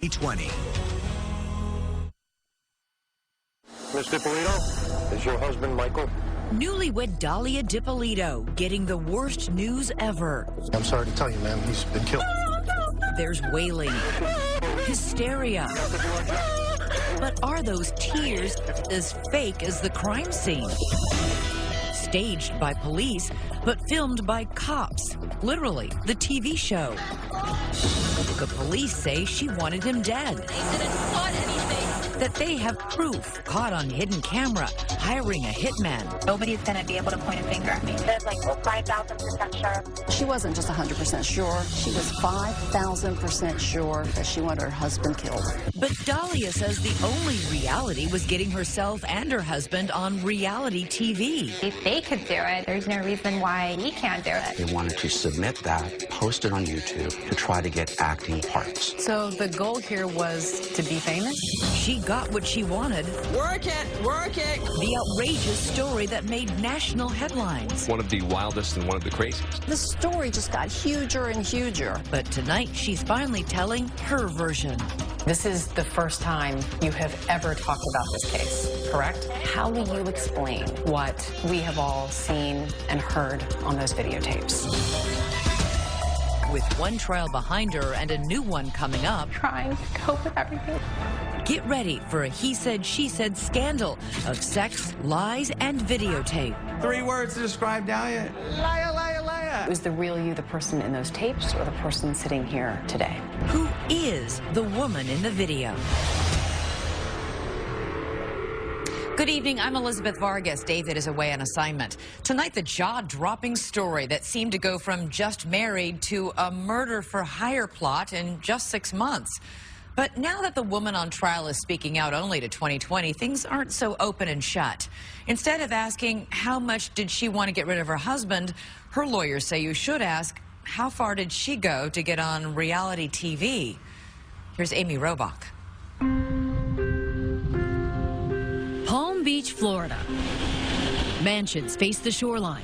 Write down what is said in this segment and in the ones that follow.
2020. Miss Dippolito, is your husband Michael? Newlywed Dalia Dippolito getting the worst news ever. I'm sorry to tell you, ma'am, he's been killed. There's wailing, hysteria. But are those tears as fake as the crime scene? Staged by police, but filmed by cops. Literally, the TV show. The police say she wanted him dead. They didn't want anything. That they have proof, caught on hidden camera, hiring a hitman. Nobody's going to be able to point a finger at me. There's like 5,000% sure. She wasn't just 100% sure. She was 5,000% sure that she wanted her husband killed. But Dalia says the only reality was getting herself and her husband on reality TV. If they could do it, there's no reason why we can't do it. They wanted to submit that, post it on YouTube to try to get acting parts. So the goal here was to be famous? She got what she wanted. Work it, work it. The outrageous story that made national headlines. One of the wildest and one of the craziest. The story just got huger and huger. But tonight, she's finally telling her version. This is the first time you have ever talked about this case, correct? How will you explain what we have all seen and heard on those videotapes? With one trial behind her and a new one coming up, Trying to cope with everything. get ready for a he said, she said scandal of sex, lies, and videotape. 3 words to describe Dalia. Liar, liar, liar. Was the real you the person in those tapes or the person sitting here today? Who is the woman in the video? Good evening, I'm Elizabeth Vargas. David is away on assignment. Tonight, the jaw-dropping story that seemed to go from just married to a murder for hire plot in just 6 months. But now that the woman on trial is speaking out only to 2020, things aren't so open and shut. Instead of asking how much did she want to get rid of her husband, her lawyers say you should ask how far did she go to get on reality TV? Here's Amy Robach. Palm Beach, Florida. Mansions face the shoreline.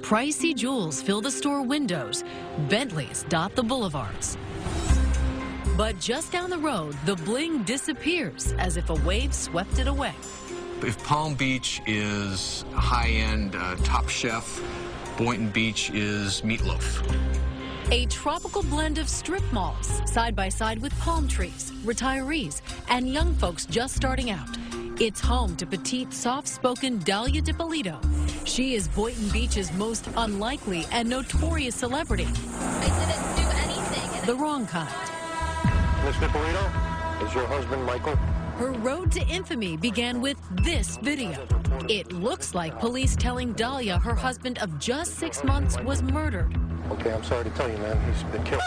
Pricey jewels fill the store windows. Bentleys dot the boulevards. But just down the road, the bling disappears as if a wave swept it away. If Palm Beach is high-end Top Chef, Boynton Beach is Meatloaf. A tropical blend of strip malls, side by side with palm trees, retirees, and young folks just starting out. It's home to petite, soft-spoken Dalia Dippolito. She is Boynton Beach's most unlikely and notorious celebrity. I didn't do anything. The wrong kind. Miss Dippolito, is your husband Michael? Her road to infamy began with this video. It looks like police telling Dalia her husband of just 6 months was murdered. Okay, I'm sorry to tell you, man, he's been killed.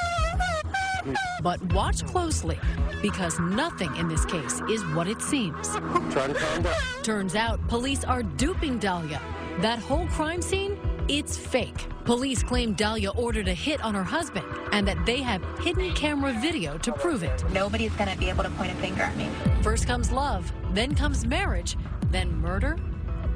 But watch closely, because nothing in this case is what it seems. Try to calm down. Turns out police are duping Dalia. That whole crime scene, it's fake. Police claim Dalia ordered a hit on her husband and that they have hidden camera video to prove it. Nobody's going to be able to point a finger at me. First comes love, then comes marriage, then murder.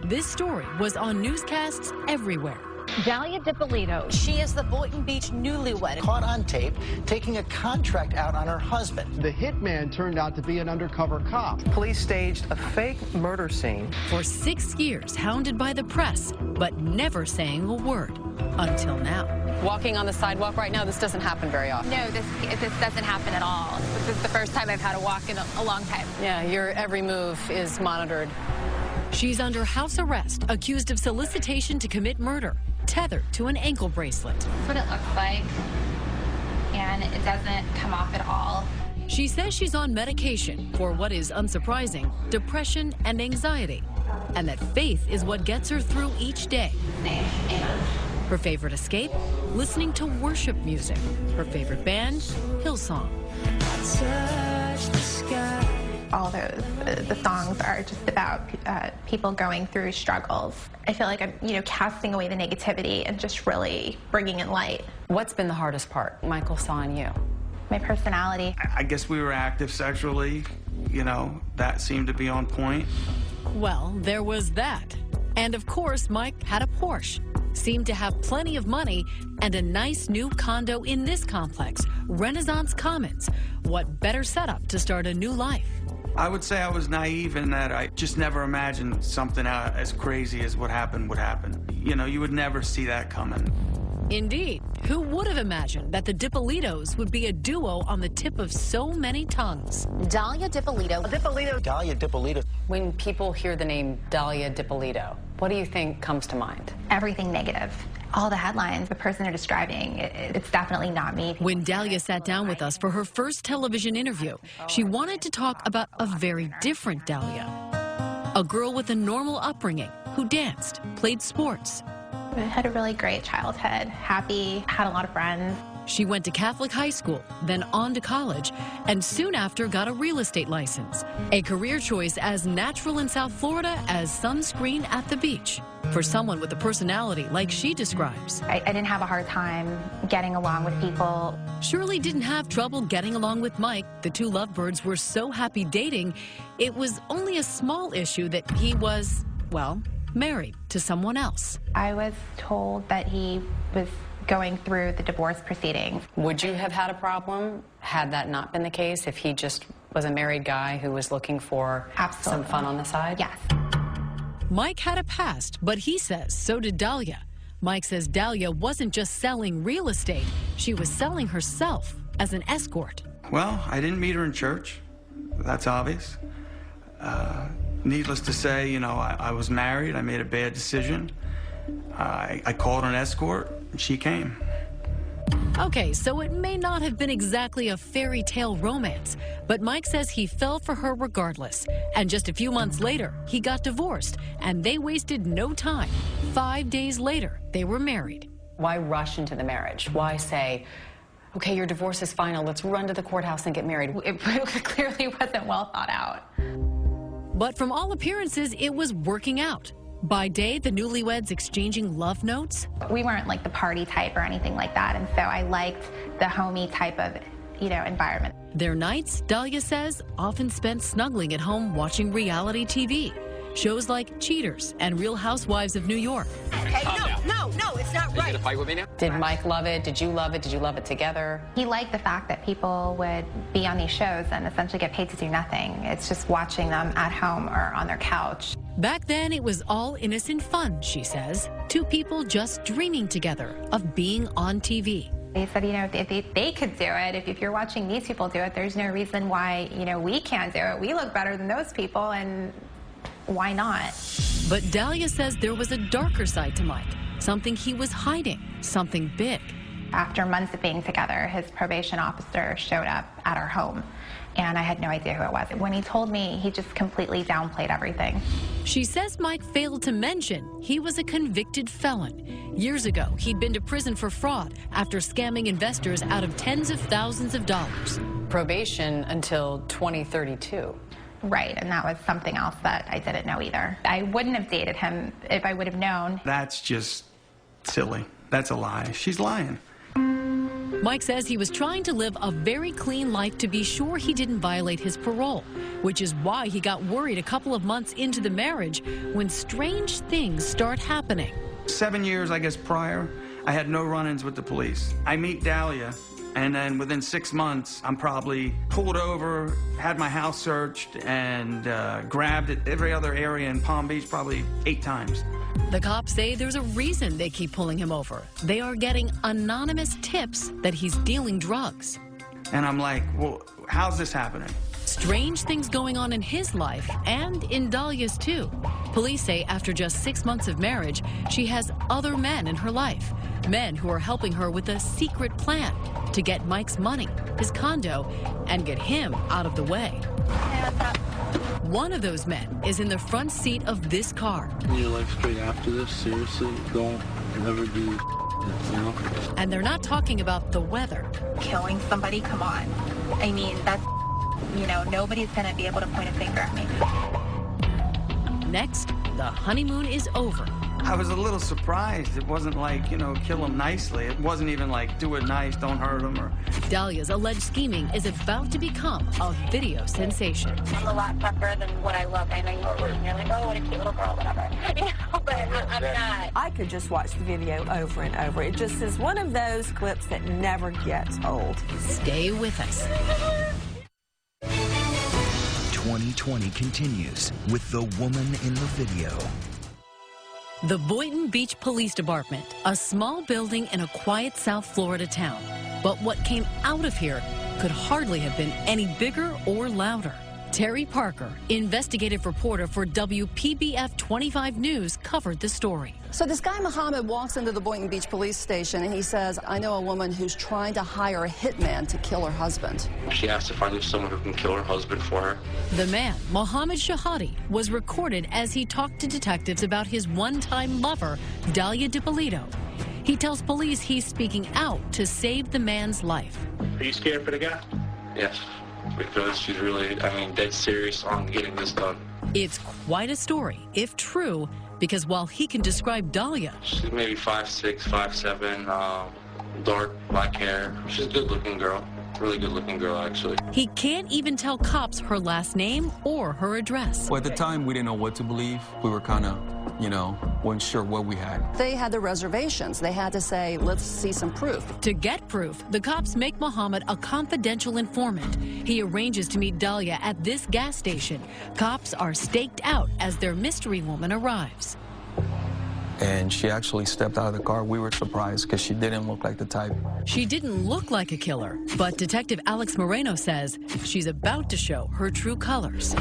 This story was on newscasts everywhere. Dalia Dippolito. She is the Boynton Beach newlywed. Caught on tape taking a contract out on her husband. The hitman turned out to be an undercover cop. Police staged a fake murder scene. For 6 years, hounded by the press, but never saying a word. Until now. Walking on the sidewalk right now, this doesn't happen very often. No, this doesn't happen at all. This is the first time I've had to walk in a long time. Yeah, your every move is monitored. She's under house arrest, accused of solicitation to commit murder, tethered to an ankle bracelet. That's what it looks like, and it doesn't come off at all. She says she's on medication for what is unsurprising, depression and anxiety, and that faith is what gets her through each day. Amen. Her favorite escape? Listening to worship music. Her favorite band? Hillsong. All the songs are just about people going through struggles. I feel like I'm, casting away the negativity and just really bringing in light. What's been the hardest part Michael saw in you? My personality. I guess we were active sexually. That seemed to be on point. Well, there was that. And of course, Mike had a Porsche. seemed to have plenty of money and a nice new condo in this complex, Renaissance Commons. What better setup to start a new life? I would say I was naive in that I just never imagined something as crazy as what happened would happen. You know, you would never see that coming. Indeed. Who would have imagined that the Dippolitos would be a duo on the tip of so many tongues? Dalia Dippolito. Dalia Dippolito. When people hear the name Dalia Dippolito, what do you think comes to mind? Everything negative. All the headlines, the person they're describing, it's definitely not me. When Dalia sat down with us for her first television interview, she wanted to talk about a very different Dalia. A girl with a normal upbringing who danced, played sports. I had a really great childhood, happy, had a lot of friends. She went to Catholic high school, then on to college, and soon after got a real estate license. A career choice as natural in South Florida as sunscreen at the beach. For someone with a personality like she describes. I didn't have a hard time getting along with people. Shirley didn't have trouble getting along with Mike. The two lovebirds were so happy dating, it was only a small issue that he was, well, married to someone else. I was told that he was going through the divorce proceedings. Would you have had a problem had that not been the case, if he just was a married guy who was looking for some fun on the side? Yes. Mike had a past, but he says so did Dalia. Mike says Dalia wasn't just selling real estate, she was selling herself as an escort. Well, I didn't meet her in church. That's obvious. Needless to say, you know, I was married. I made a bad decision. I called an escort, and she came. Okay, so it may not have been exactly a fairy tale romance, but Mike says he fell for her regardless. And just a few months later, he got divorced, and they wasted no time. 5 days later, they were married. Why rush into the marriage? Why say, okay, your divorce is final, let's run to the courthouse and get married? It clearly wasn't well thought out. But from all appearances, it was working out. By day, the newlyweds exchanging love notes. We weren't like the party type or anything like that, and so I liked the homey type of, you know, environment. Their nights, Dalia says, often spent snuggling at home watching reality TV. Shows like Cheaters and Real Housewives of New York. Okay, no, it's not right. You gonna fight with me now? Did Mike love it? Did you love it? Did you love it together? He liked the fact that people would be on these shows and essentially get paid to do nothing. It's just watching them at home or on their couch. Back then, it was all innocent fun, she says. Two people just dreaming together of being on TV. He said, you know, if they could do it, if you're watching these people do it, there's no reason why, you know, we can't do it. We look better than those people, and why not? But Dalia says there was a darker side to Mike, something he was hiding, something big. After months of being together, his probation officer showed up at our home, and I had no idea who it was. When he told me, he just completely downplayed everything. She says Mike failed to mention he was a convicted felon. Years ago, he'd been to prison for fraud after scamming investors out of tens of thousands of dollars. Probation until 2032. Right, and that was something else that I didn't know either. I wouldn't have dated him if I would have known. That's just silly. That's a lie. She's lying. Mike says he was trying to live a very clean life to be sure he didn't violate his parole, which is why he got worried a couple of months into the marriage when strange things start happening. 7 years, I guess, prior, I had no run-ins with the police. I meet Dalia, and then within 6 months, I'm probably pulled over, had my house searched, and grabbed at every other area in Palm Beach probably 8 times. The cops say there's a reason they keep pulling him over. They are getting anonymous tips that he's dealing drugs. And I'm like, well, how's this happening? Strange things going on in his life and in Dalia's too. Police say after just 6 months of marriage, she has other men in her life. Men who are helping her with a secret plan to get Mike's money, his condo, and get him out of the way. One of those men is in the front seat of this car. Your life straight after this, seriously, don't ever do this, you know? And they're not talking about the weather. Killing somebody, come on. I mean, that's, you know, nobody's gonna be able to point a finger at me. Next, the honeymoon is over. I was a little surprised. It wasn't like, kill him nicely. It wasn't even like, do it nice, don't hurt him. Or Dalia's alleged scheming is about to become a video sensation. I'm a lot tougher than what I look. I know you're like, oh, what a cute little girl, whatever. But I'm not. I could just watch the video over and over. It just is one of those clips that never gets old. Stay with us. 2020 continues with the woman in the video. The Boynton Beach Police Department, a small building in a quiet South Florida town. But what came out of here could hardly have been any bigger or louder. Terry Parker, investigative reporter for WPBF 25 News, covered the story. So this guy, Muhammad, walks into the Boynton Beach police station and he says, I know a woman who's trying to hire a hitman to kill her husband. She asked if I knew someone who can kill her husband for her. The man, Mohammed Shahadi, was recorded as he talked to detectives about his one-time lover, Dalia Dippolito. He tells police he's speaking out to save the man's life. Are you scared for the guy? Yes, because she's really, dead serious on getting this done. It's quite a story, if true, because while he can describe Dalia, She's maybe 5'6", 5'7", dark black hair. She's a good-looking girl. Really good-looking girl, actually. he can't even tell cops her last name or her address. Well, at the time, we didn't know what to believe. We were kind of, weren't sure what we had. They had the reservations. They had to say, let's see some proof. To get proof, the cops make Muhammad a confidential informant. He arranges to meet Dalia at this gas station. Cops are staked out as their mystery woman arrives. And she actually stepped out of the car. We were surprised because she didn't look like the type. She didn't look like a killer, but Detective Alex Moreno says she's about to show her true colors.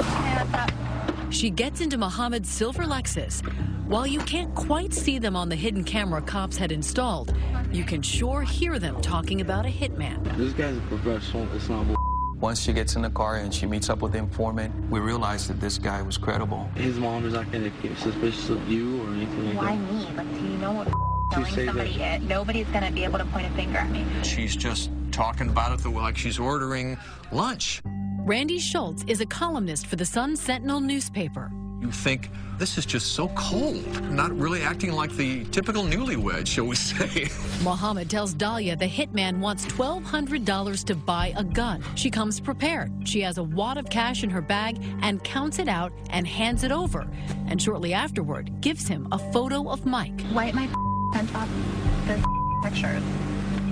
She gets into Muhammad's silver Lexus. While you can't quite see them on the hidden camera cops had installed, you can sure hear them talking about a hitman. This guy's a professional. It's not bull. Once she gets in the car and she meets up with the informant, we realized that this guy was credible. His mom is not going to get suspicious of you or anything like Why that. me? Like, do you know what telling say somebody it? Nobody's going to be able to point a finger at me. She's just talking about it like she's ordering lunch. Randy Schultz is a columnist for the Sun Sentinel newspaper. You think, this is just so cold, not really acting like the typical newlywed, shall we say. Muhammad tells Dalia the hitman wants $1,200 to buy a gun. She comes prepared. She has a wad of cash in her bag and counts it out and hands it over. And shortly afterward, gives him a photo of Mike. Wipe my pants off the pictures.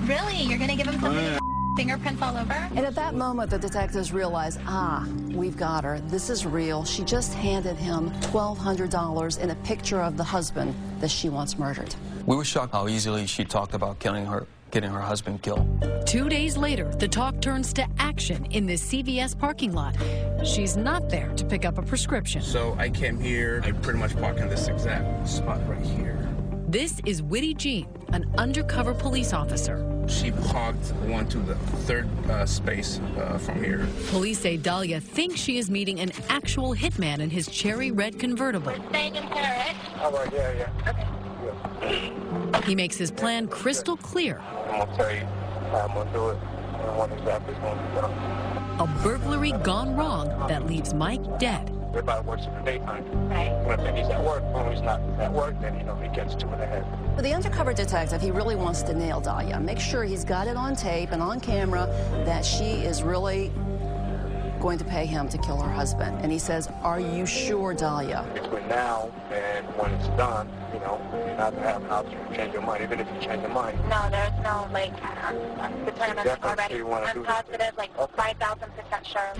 Really? You're going to give him something? Fingerprints all over? And at that moment, the detectives realize, we've got her. This is real. She just handed him $1,200 in a picture of the husband that she wants murdered. We were shocked how easily she talked about getting her husband killed. 2 days later, the talk turns to action in this CVS parking lot. She's not there to pick up a prescription. So I came here. I pretty much parked in this exact spot right here. This is Whitty Jean, an undercover police officer. She parked one to the third space from here. Police say Dalia thinks she is meeting an actual hitman in his cherry red convertible. Staying in Paris. All right, yeah. Okay. He makes his plan crystal clear. I'm going to tell you how I'm going to do it. I want exactly what's going to be done. A burglary gone wrong that leaves Mike dead. Everybody works in the daytime. Right. When he's at work, when he's not at work, then, he gets to it ahead. For the undercover detective, he really wants to nail Dalia. Make sure he's got it on tape and on camera that she is really going to pay him to kill her husband. And he says, are you sure, Dalia? Between now and when it's done, you're not going to have an option to change your mind, even if you change your mind. No, there's no, I'm determined already. I'm positive, 5,000% sure.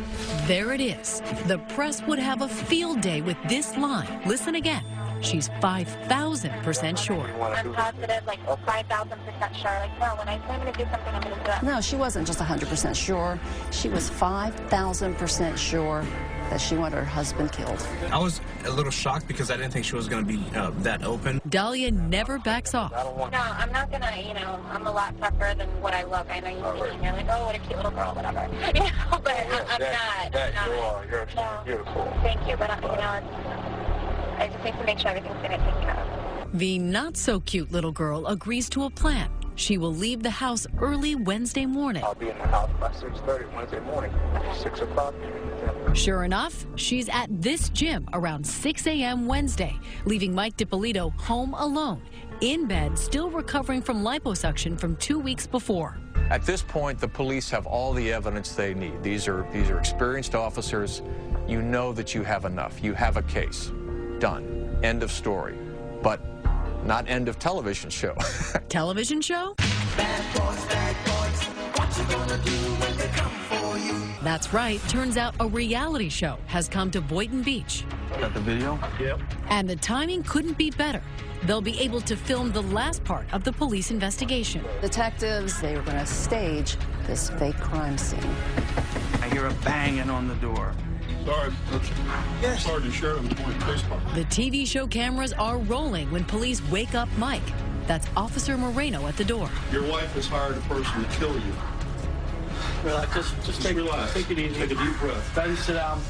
There it is. The press would have a field day with this line. Listen again. She's 5,000% sure. I'm positive, 5,000% sure. No, when I say I'm going to do something, I'm going to do it. No, she wasn't just 100% sure. She was 5,000% sure that she wanted her husband killed. I was a little shocked because I didn't think she was going to be that open. Dalia never backs off. No, I'm not going to, I'm a lot tougher than what I look. I know you're like, oh, what a cute little girl, whatever. But I'm not. You're beautiful. Thank you, but, I just need to make sure everything's going to take care of. The not-so-cute little girl agrees to a plan. she will leave the house early Wednesday morning. I'll be in the house by 6:30 Wednesday morning, 6 o'clock. Sure enough, she's at this gym around 6 a.m. Wednesday, leaving Mike Dippolito home alone, in bed, still recovering from liposuction from 2 weeks before. At this point, the police have all the evidence they need. These are experienced officers. You know that you have enough. You have a case. Done. End of story. But not end of television show. Television show? Bad boys, what you gonna do when they come for you? That's right. Turns out a reality show has come to Boynton Beach. Got the video? Yep. And the timing couldn't be better. They'll be able to film the last part of the police investigation. Detectives, they were going to stage this fake crime scene. I hear a banging on the door. Sorry, yes. Sergeant Sheridan, Police Department. The TV show cameras are rolling when police wake up Mike. That's Officer Moreno at the door. Your wife has hired a person to kill you. Relax, just relax. Take it easy. Take a deep breath. Then sit down.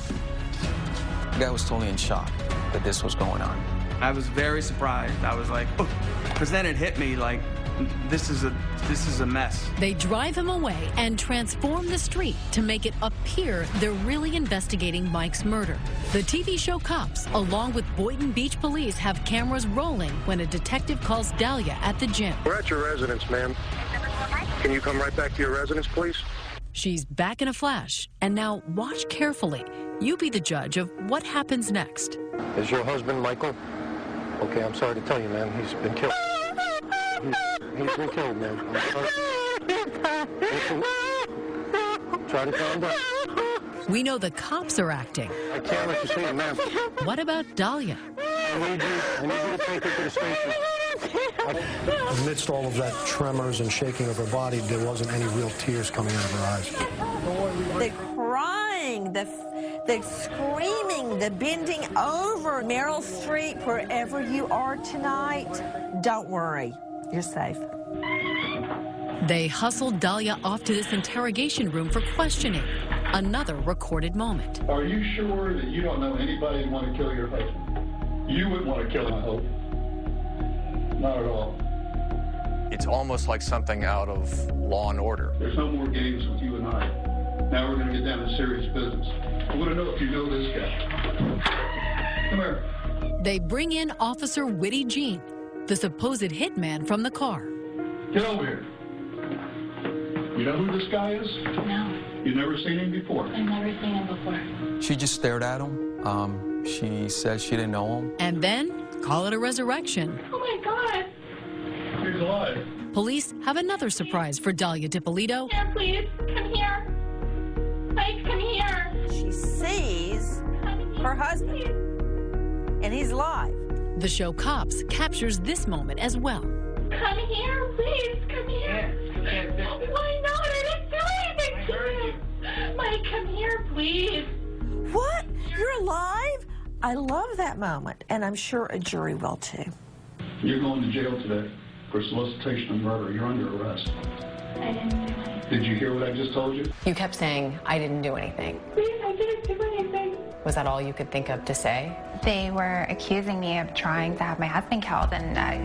The guy was totally in shock that this was going on. I was very surprised. I was like, because then it hit me like, this is a mess. They drive him away and transform the street to make it appear they're really investigating Mike's murder. The TV show Cops, along with Boynton Beach police, have cameras rolling when a detective calls Dalia at the gym. We're at your residence, ma'am. Can you come right back to your residence, please? She's back in a flash, and now watch carefully. You be the judge of what happens next. Is your husband Michael? Okay, I'm sorry to tell you, man. He's been killed. He's been killed, man. I'm sorry. Listen, try to calm down. We know the cops are acting. I can't let you see him, ma'am. What about Dalia? I need you to take her to the station. Amidst all of that tremors and shaking of her body, there wasn't any real tears coming out of her eyes. The crying, the screaming, the bending over. Meryl Streep, wherever you are tonight, don't worry, you're safe. They hustled Dalia off to this interrogation room for questioning. Another recorded moment. Are you sure that you don't know anybody who want to kill your husband? You wouldn't want to kill him, I hope. Not at all. It's almost like something out of Law and Order. There's no more games with you and I. Now we're going to get down to serious business. I want to know if you know this guy. Come here. They bring in Officer Witty Jean, the supposed hitman from the car. Get over here. You know who this guy is? No. You've never seen him before? I've never seen him before. She just stared at him. She said she didn't know him. And then, call it a resurrection. Oh my God. He's alive. Police have another surprise for Dalia Dippolito. Here, please. Come here. Mike, come here. She sees her husband, and he's alive. The show Cops captures this moment as well. Come here, please. Come here. Why not? I didn't do anything to you. Mike, come here, please. What? You're alive? I love that moment, and I'm sure a jury will too. You're going to jail today for solicitation of murder. You're under arrest. I didn't do anything. Did you hear what I just told you? You kept saying, I didn't do anything. Please, I didn't do anything. Was that all you could think of to say? They were accusing me of trying to have my husband killed, and I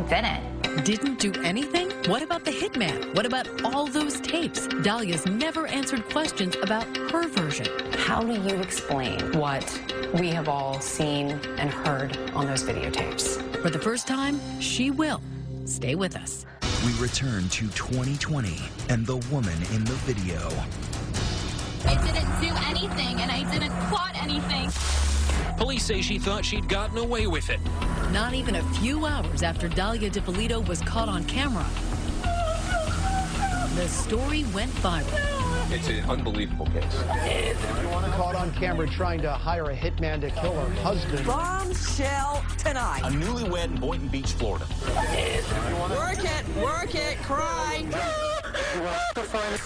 didn't. Didn't do anything? What about the hitman? What about all those tapes? Dalia's never answered questions about her version. How do you explain what we have all seen and heard on those videotapes? For the first time, she will. Stay with us. We return to 2020 and the woman in the video. I didn't do anything, and I didn't plot anything. Police say she thought she'd gotten away with it. Not even a few hours after Dalia Dippolito was caught on camera, the story went viral. It's an unbelievable case. Caught on camera trying to hire a hitman to kill her husband. Bombshell tonight. A newlywed in Boynton Beach, Florida. Work it, cry.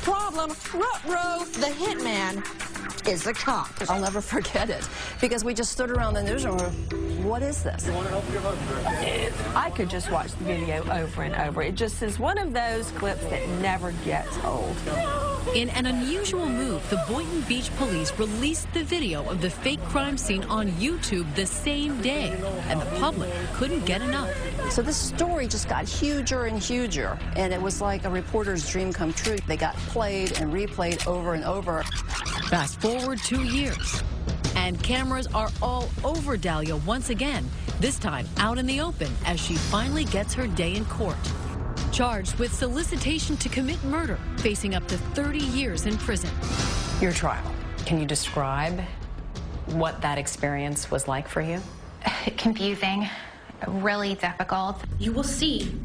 Problem, ruh-roh, the hitman is a cop. I'll never forget it, because we just stood around the newsroom. What is this? I could just watch the video over and over. It just is one of those clips that never gets old. In an unusual move, the Boynton Beach police released the video of the fake crime scene on YouTube the same day, and the public couldn't get enough. So this story just got huger and huger, and it was like a reporter's dream come true. They got played and replayed over and over. Fast forward 2 years, and cameras are all over Dalia once again, this time out in the open as she finally gets her day in court. Charged with solicitation to commit murder, facing up to 30 years in prison. Your trial, can you describe what that experience was like for you? Confusing, really difficult. You will see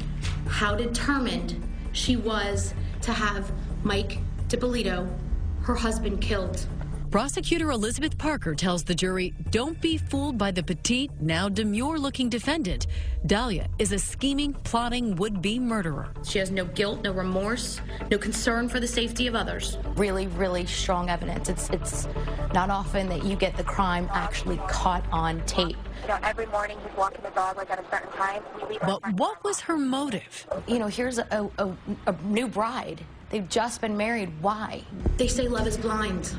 how determined she was to have Mike Dippolito, her husband, killed. Prosecutor Elizabeth Parker tells the jury, don't be fooled by the petite, now demure-looking defendant. Dalia is a scheming, plotting, would-be murderer. She has no guilt, no remorse, no concern for the safety of others. Really, really strong evidence. It's not often that you get the crime actually caught on tape. You know, every morning he's walking the dog like at a certain time. But what was her motive? You know, here's a new bride. They've just been married. Why? They say love is blind.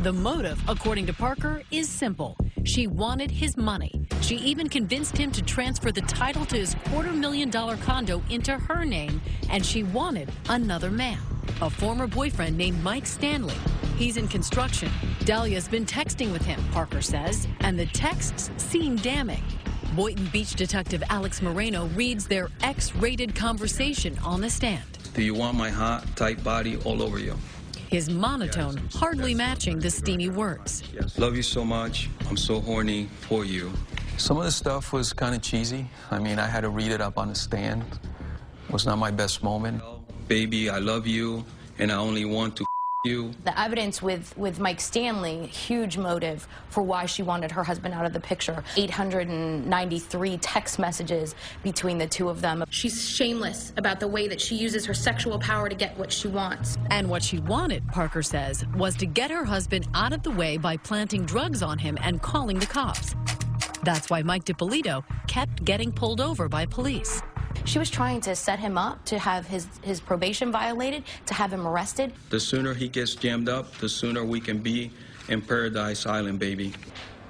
The motive, according to Parker, is simple. She wanted his money. She even convinced him to transfer the title to his $250,000 condo into her name, and she wanted another man, a former boyfriend named Mike Stanley. He's in construction. Dalia's been texting with him, Parker says, and the texts seem damning. Boynton Beach detective Alex Moreno reads their X-rated conversation on the stand. Do you want my hot, tight body all over you? His monotone hardly matching the steamy words. Yes. Love you so much. I'm so horny for you. Some of the stuff was kind of cheesy. I mean, I had to read it up on the stand. It was not my best moment. Baby, I love you, and I only want to you. The evidence with Mike Stanley, huge motive for why she wanted her husband out of the picture. 893 text messages between the two of them. She's shameless about the way that she uses her sexual power to get what she wants. And what she wanted, Parker says, was to get her husband out of the way by planting drugs on him and calling the cops. That's why Mike Dippolito kept getting pulled over by police. She was trying to set him up to have his probation violated, to have him arrested. The sooner he gets jammed up, the sooner we can be in Paradise Island, baby.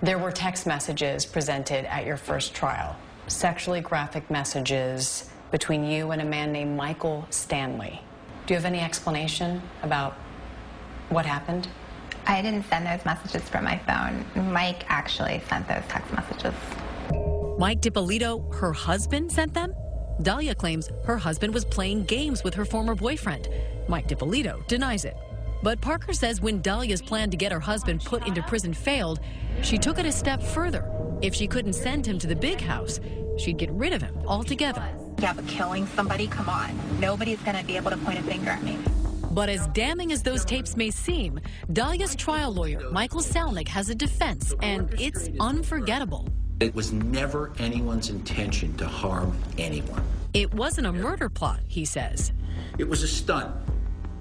There were text messages presented at your first trial, sexually graphic messages between you and a man named Michael Stanley. Do you have any explanation about what happened? I didn't send those messages from my phone. Mike actually sent those text messages. Mike Dippolito, her husband, sent them? Dalia claims her husband was playing games with her former boyfriend. Mike Dippolito denies it. But Parker says when Dalia's plan to get her husband put into prison failed, she took it a step further. If she couldn't send him to the big house, she'd get rid of him altogether. Yeah, but killing somebody, come on. Nobody's going to be able to point a finger at me. But as damning as those tapes may seem, Dalia's trial lawyer, Michael Salnick, has a defense, and it's unforgettable. It was never anyone's intention to harm anyone. It wasn't a murder plot, he says. It was a stunt.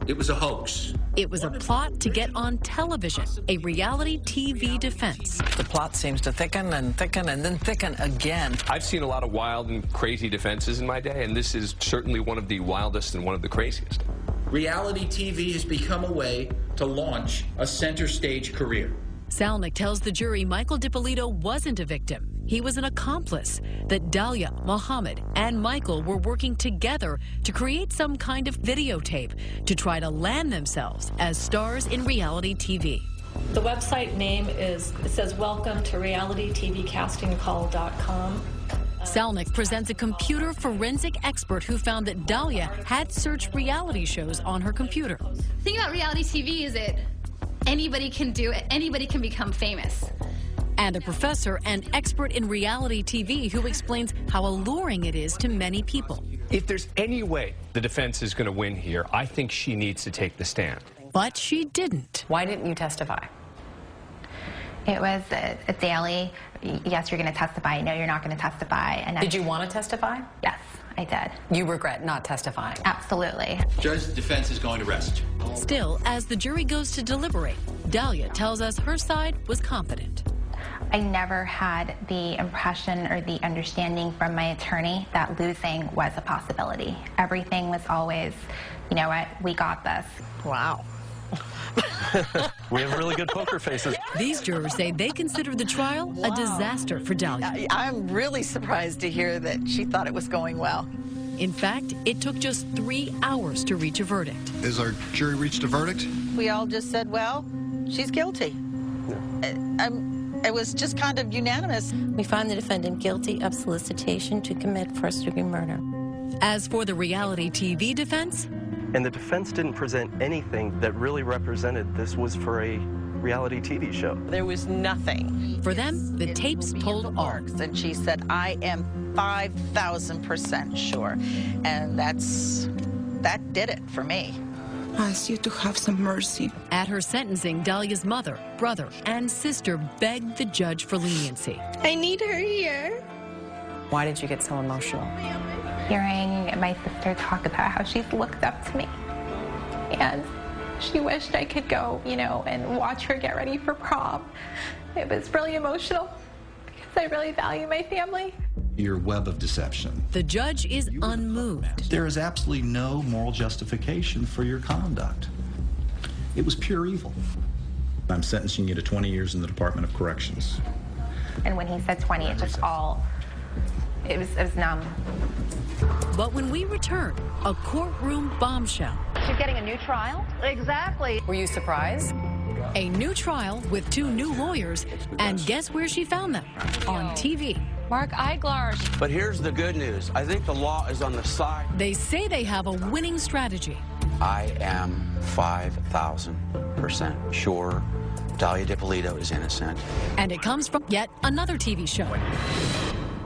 It was a hoax. It was a plot to get on television, a reality TV defense. The plot seems to thicken and thicken and then thicken again. I've seen a lot of wild and crazy defenses in my day, and this is certainly one of the wildest and one of the craziest. Reality TV has become a way to launch a center stage career. Salnick tells the jury Michael Dippolito wasn't a victim. He was an accomplice, that Dalia, Mohammed, and Michael were working together to create some kind of videotape to try to land themselves as stars in reality TV. The website name says welcome to realitytvcastingcall.com. Salnick presents a computer forensic expert who found that Dalia had searched reality shows on her computer. The thing about reality TV is anybody can do it. Anybody can become famous. And a professor and expert in reality TV who explains how alluring it is to many people. If there's any way the defense is going to win here, I think she needs to take the stand. But she didn't. Why didn't you testify? It was a daily, yes, you're going to testify, no, you're not going to testify. And Did you want to testify? Yes, I did. You regret not testifying? Absolutely. Judge, the defense is going to rest. Still, as the jury goes to deliberate, Dalia tells us her side was confident. I never had the impression or the understanding from my attorney that losing was a possibility. Everything was always, you know what, we got this. Wow. We have really good poker faces. These jurors say they consider the trial a disaster for Dalia. I'm really surprised to hear that she thought it was going well. In fact, it took just 3 hours to reach a verdict. Has our jury reached a verdict? We all just said, well, she's guilty. It was just kind of unanimous. We find the defendant guilty of solicitation to commit first-degree murder. As for the reality TV defense, And the defense didn't present anything that really represented this was for a reality TV show. There was nothing. For them, the tapes told all. And she said, I am 5,000% sure. And that did it for me. I ask you to have some mercy. At her sentencing, Dalia's mother, brother, and sister begged the judge for leniency. I need her here. Why did you get so emotional? Hearing my sister talk about how she's looked up to me. And she wished I could go, and watch her get ready for prom. It was really emotional because I really value my family. Your web of deception. The judge is unmoved. There is absolutely no moral justification for your conduct. It was pure evil. I'm sentencing you to 20 years in the Department of Corrections. And when he said 20, it was numb. But when we return, a courtroom bombshell. You're getting a new trial? Exactly. Were you surprised? A new trial with 2 new lawyers, and guess where she found them? On TV. Mark Eiglarz. But here's the good news. I think the law is on the side. They say they have a winning strategy. I am 5,000% sure Dalia Dippolito is innocent. And it comes from yet another TV show.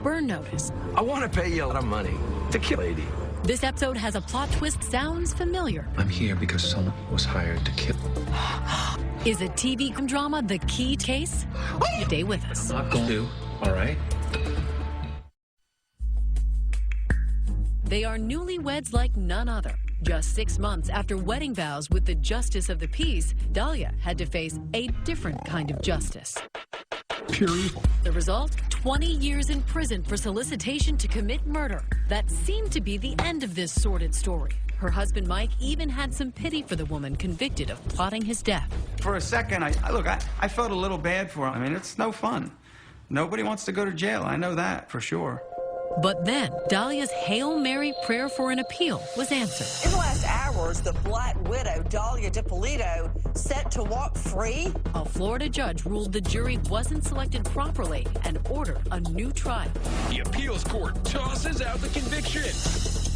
Burn Notice. I want to pay you a lot of money to kill a lady. This episode has a plot twist sounds familiar. I'm here because someone was hired to kill. Is a TV drama the key case? Stay with us. I'm not going to, all right? They are newlyweds like none other. Just 6 months after wedding vows with the justice of the peace, Dalia had to face a different kind of justice. Pure evil. The result? 20 years in prison for solicitation to commit murder. That seemed to be the end of this sordid story. Her husband, Mike, even had some pity for the woman convicted of plotting his death. For a second, I felt a little bad for him. I mean, it's no fun. Nobody wants to go to jail. I know that for sure. But then, Dalia's Hail Mary prayer for an appeal was answered. In the last hours, the Black Widow, Dalia Dippolito, set to walk free. A Florida judge ruled the jury wasn't selected properly and ordered a new trial. The appeals court tosses out the conviction.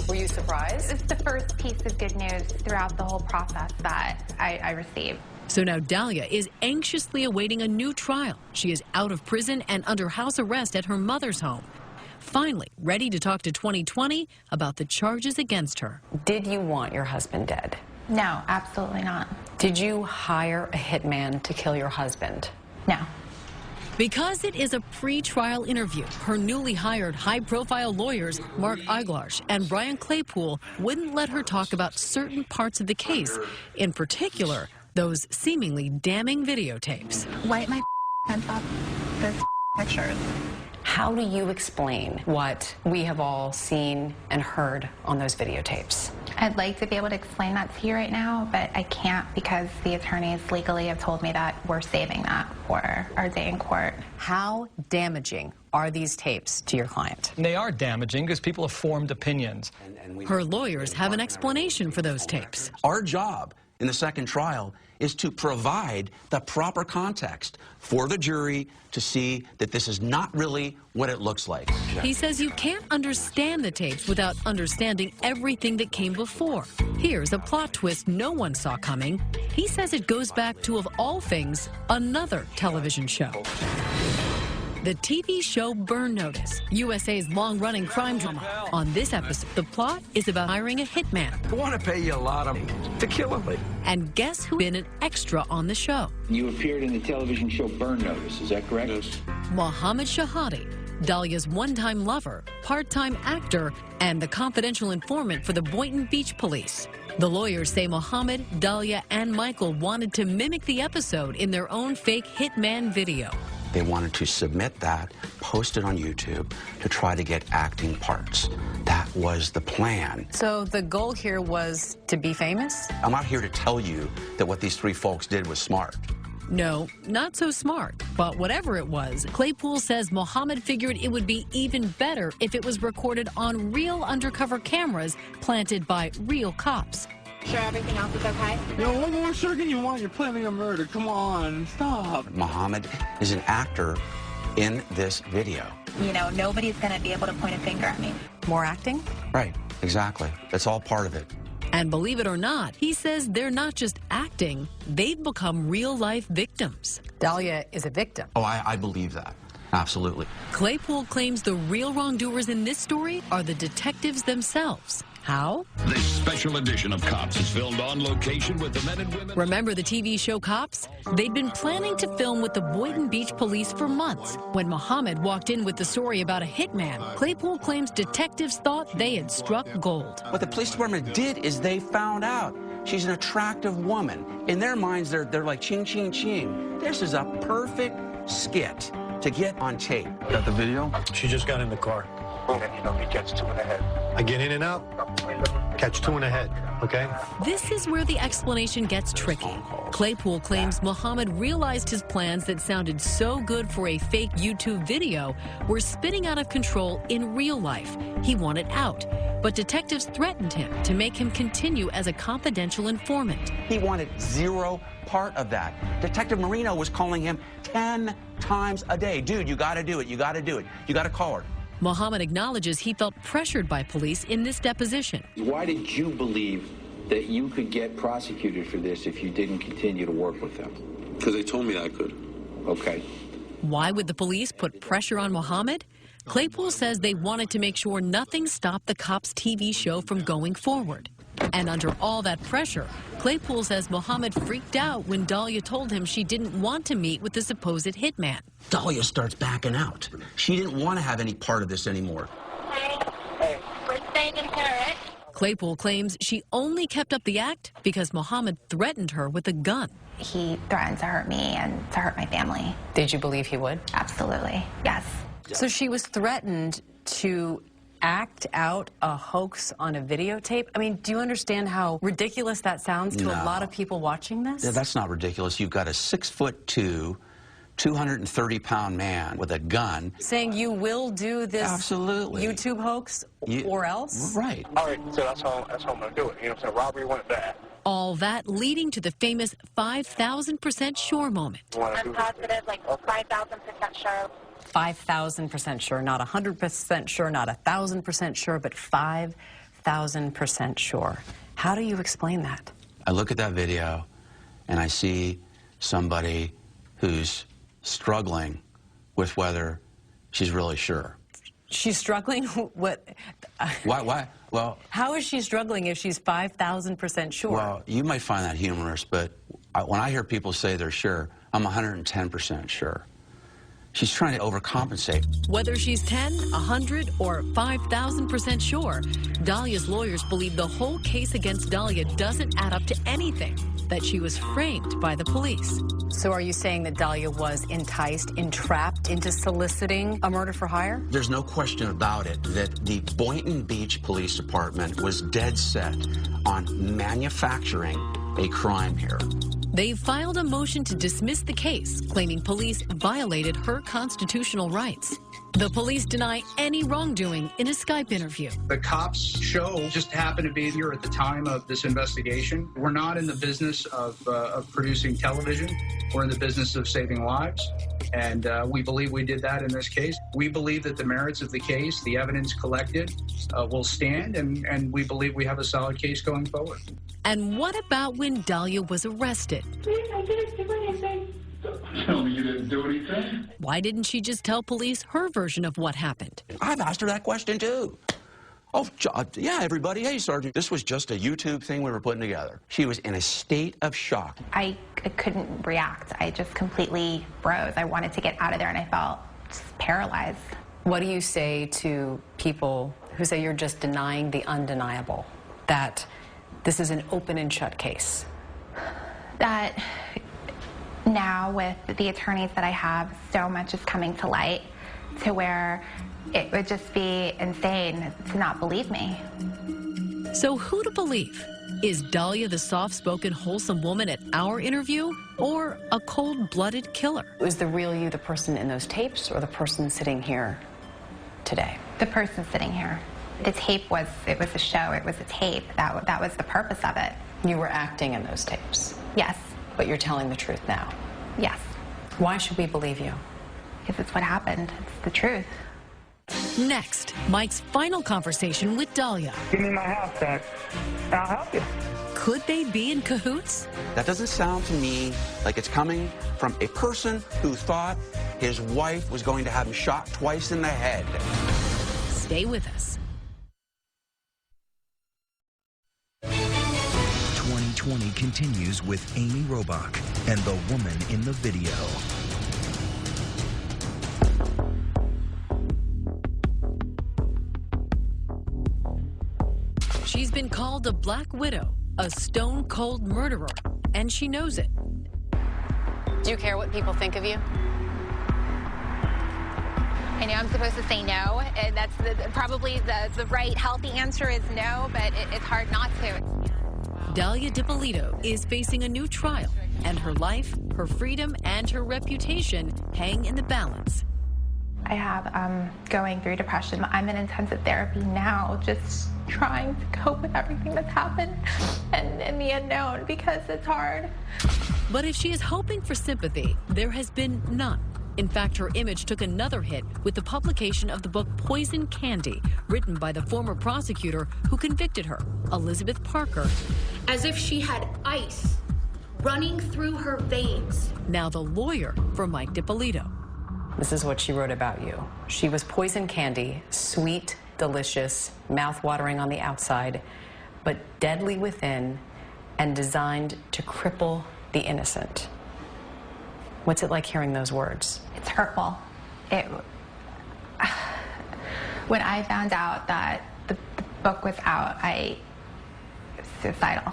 Were you surprised? It's the first piece of good news throughout the whole process that I received. So now Dalia is anxiously awaiting a new trial. She is out of prison and under house arrest at her mother's home. Finally, ready to talk to 2020 about the charges against her. Did you want your husband dead? No, absolutely not. Did you hire a hitman to kill your husband? No. Because it is a pre-trial interview, her newly hired high-profile lawyers, Mark Eiglarz and Brian Claypool, wouldn't let her talk about certain parts of the case, in particular, those seemingly damning videotapes. Wipe my hands off those pictures. How do you explain what we have all seen and heard on those videotapes? I'd like to be able to explain that to you right now, but I can't because the attorneys legally have told me that we're saving that for our day in court. How damaging are these tapes to your client? They are damaging because people have formed opinions. Her lawyers have an explanation for those tapes. Our job in the second trial is to provide the proper context for the jury to see that this is not really what it looks like. He says you can't understand the tapes without understanding everything that came before. Here's a plot twist no one saw coming. He says it goes back to, of all things, another television show. The TV show Burn Notice, USA's long-running crime drama. On this episode, the plot is about hiring a hitman. I want to pay you a lot of money to kill a lady. And guess who's been an extra on the show? You appeared in the television show Burn Notice, is that correct? Yes. Mohammed Shahadi, Dalia's one-time lover, part-time actor, and the confidential informant for the Boynton Beach Police. The lawyers say Mohammed, Dalia, and Michael wanted to mimic the episode in their own fake hitman video. They wanted to submit that, post it on YouTube to try to get acting parts. That was the plan. So the goal here was to be famous? I'm not here to tell you that what these three folks did was smart. No, not so smart. But whatever it was, Claypool says Mohammed figured it would be even better if it was recorded on real undercover cameras planted by real cops. Sure everything else is okay? Yo, what more sure can you want? You're planning a murder. Come on, stop. Mohammed is an actor in this video. You know, nobody's going to be able to point a finger at me. More acting? Right, exactly. That's all part of it. And believe it or not, he says they're not just acting, they've become real-life victims. Dalia is a victim. Oh, I believe that. Absolutely. Claypool claims the real wrongdoers in this story are the detectives themselves. How? This special edition of Cops is filmed on location with the men and women. Remember the TV show Cops? They'd been planning to film with the Boynton Beach police for months. When Mohammed walked in with the story about a hitman, Claypool claims detectives thought they had struck gold. What the police department did is they found out she's an attractive woman. In their minds, they're like ching, ching, ching. This is a perfect skit to get on tape. Got the video? She just got in the car. And you know, he gets 2 in the head. I get in and out, catch 2 in the head, okay? This is where the explanation gets tricky. Claypool claims Mohammed realized his plans that sounded so good for a fake YouTube video were spinning out of control in real life. He wanted out, but detectives threatened him to make him continue as a confidential informant. He wanted zero part of that. Detective Marino was calling him 10 times a day. Dude, you gotta do it, you gotta do it, you gotta call her. Mohammed acknowledges he felt pressured by police in this deposition. Why did you believe that you could get prosecuted for this if you didn't continue to work with them? Because they told me I could. Okay. Why would the police put pressure on Mohammed? Claypool says they wanted to make sure nothing stopped the Cops TV show from going forward. And under all that pressure, Claypool says Mohammed freaked out when Dalia told him she didn't want to meet with the supposed hitman. Dalia starts backing out. She didn't want to have any part of this anymore. Hey, we're staying in Paris. Claypool claims she only kept up the act because Mohammed threatened her with a gun. He threatened to hurt me and to hurt my family. Did you believe he would? Absolutely, yes. So she was threatened to act out a hoax on a videotape? I mean, do you understand how ridiculous that sounds to a lot of people watching this? Yeah, that's not ridiculous. You've got a 6'2", 230-pound man with a gun. Saying you will do this Absolutely. YouTube hoax or else? Right. All right, so that's how I'm going to do it. You know what I'm saying? Robbery went bad. All that leading to the famous 5,000% sure moment. I'm positive, like 5,000% sure. 5,000% sure, not 100% sure, not 1,000% sure, but 5,000% sure. How do you explain that? I look at that video and I see somebody who's struggling with whether she's really sure. She's struggling? What? Why? Well, how is she struggling if she's 5,000% sure? Well, you might find that humorous, but when I hear people say they're sure, I'm 110% sure. She's trying to overcompensate. Whether she's 10, 100, or 5,000% sure, Dalia's lawyers believe the whole case against Dalia doesn't add up to anything, that she was framed by the police. So are you saying that Dalia was enticed, entrapped into soliciting a murder for hire? There's no question about it that the Boynton Beach Police Department was dead set on manufacturing a crime here. They filed a motion to dismiss the case, claiming police violated her constitutional rights. The police deny any wrongdoing in a Skype interview. The Cops show just happened to be here at the time of this investigation. We're not in the business of producing television. We're in the business of saving lives. And we believe we did that in this case. We believe that the merits of the case, the evidence collected, will stand, and we believe we have a solid case going forward. And what about when Dalia was arrested? I didn't do anything. Tell me you didn't do anything? Why didn't she just tell police her version of what happened? I've asked her that question, too. Oh, yeah, everybody. Hey, Sergeant. This was just a YouTube thing we were putting together. She was in a state of shock. I couldn't react. I just completely froze. I wanted to get out of there, and I felt just paralyzed. What do you say to people who say you're just denying the undeniable, that this is an open and shut case? That Now with the attorneys that I have, so much is coming to light to where it would just be insane to not believe me. So who to believe? Is Dalia the soft-spoken, wholesome woman at our interview, or a cold-blooded killer? Was the real you the person in those tapes, or the person sitting here today? The person sitting here. The tape was a show, it was a tape. That was the purpose of it. You were acting in those tapes? Yes. But you're telling the truth now? Yes. Why should we believe you? Because it's what happened. It's the truth. Next, Mike's final conversation with Dalia. Give me my house back, and I'll help you. Could they be in cahoots? That doesn't sound to me like it's coming from a person who thought his wife was going to have him shot twice in the head. Stay with us. 2020 continues with Amy Robach and the woman in the video. She's been called a black widow, a stone-cold murderer, and she knows it. Do you care what people think of you? I know I'm supposed to say no, and that's probably the right, healthy answer is no, but it's hard not to. Dalia Dippolito is facing a new trial, and her life, her freedom, and her reputation hang in the balance. I have going through depression. I'm in intensive therapy now, just trying to cope with everything that's happened and the unknown, because it's hard. But if she is hoping for sympathy, there has been none. In fact, her image took another hit with the publication of the book Poison Candy, written by the former prosecutor who convicted her, Elizabeth Parker. As if she had ice running through her veins. Now the lawyer for Mike Dippolito. This is what she wrote about you. She was poison candy, sweet, delicious, mouth-watering on the outside, but deadly within and designed to cripple the innocent. What's it like hearing those words? It's hurtful. When I found out that the book was out, I was suicidal.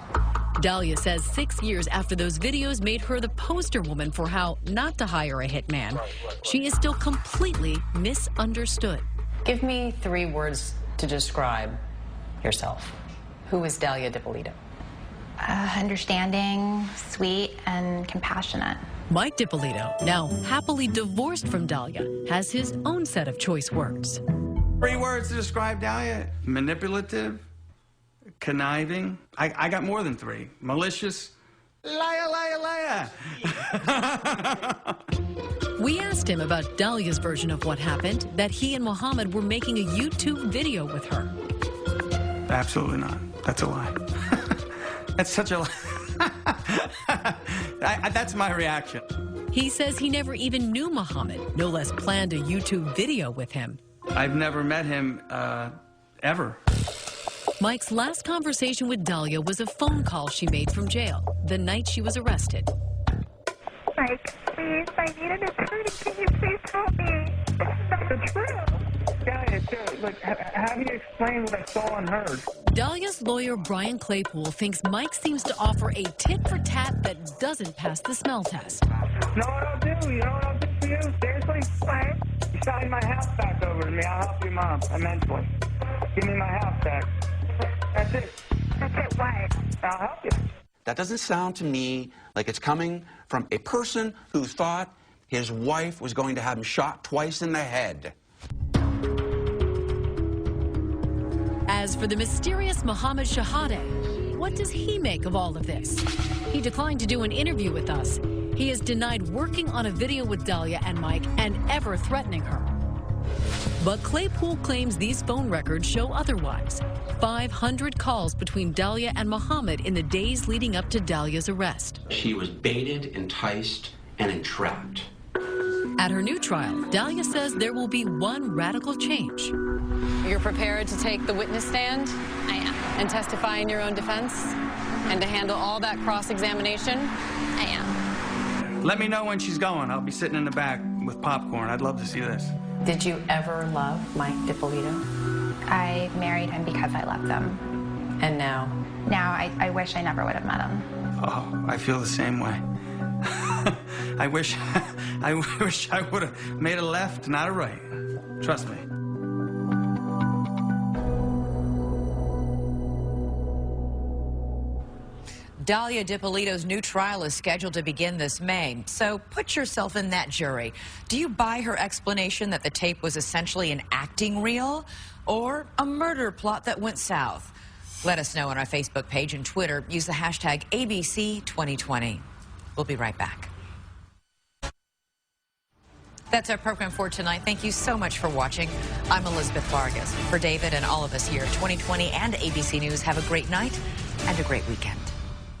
Dalia says 6 years after those videos made her the poster woman for how not to hire a hitman, she is still completely misunderstood. Give me 3 words to describe yourself. Who is Dalia Dippolito? Understanding, sweet, and compassionate. Mike Dippolito, now happily divorced from Dalia, has his own set of choice words. 3 words to describe Dalia: manipulative, conniving. I got more than 3. Malicious, liar, liar, liar. We asked him about Dalia's version of what happened, that he and Mohammed were making a YouTube video with her. Absolutely not. That's a lie. That's such a lie. That's my reaction. He says he never even knew Mohammed, no less planned a YouTube video with him. I've never met him, ever. Mike's last conversation with Dalia was a phone call she made from jail the night she was arrested. Mike, please, I need an attorney. Can you please help me? It's true. Yeah, look, how do you explain what I saw and heard? Dalia's lawyer, Brian Claypool, thinks Mike seems to offer a tit-for-tat that doesn't pass the smell test. No, what I'll do? You know what I'll do for you? Seriously? What? You sign my house back over to me. I'll help your mom immensely. Give me my house back. That's it. That's it, what? I'll help you. That doesn't sound to me like it's coming from a person who thought his wife was going to have him shot twice in the head. As for the mysterious Mohammed Shahadeh, what does he make of all of this? He declined to do an interview with us. He has denied working on a video with Dalia and Mike and ever threatening her. But Claypool claims these phone records show otherwise. 500 calls between Dalia and Mohammed in the days leading up to Dalia's arrest. She was baited, enticed, and entrapped. At her new trial, Dalia says there will be one radical change. You're prepared to take the witness stand? I am. And testify in your own defense? And to handle all that cross-examination? I am. Let me know when she's going. I'll be sitting in the back with popcorn. I'd love to see this. Did you ever love Mike Dippolito? I married him because I loved him. And now? Now I wish I never would have met him. Oh, I feel the same way. I wish I would have made a left, not a right. Trust me. Dalia Dippolito's new trial is scheduled to begin this May, so put yourself in that jury. Do you buy her explanation that the tape was essentially an acting reel or a murder plot that went south? Let us know on our Facebook page and Twitter. Use the hashtag ABC2020. We'll be right back. That's our program for tonight. Thank you so much for watching. I'm Elizabeth Vargas. For David and all of us here at 2020 and ABC News, have a great night and a great weekend.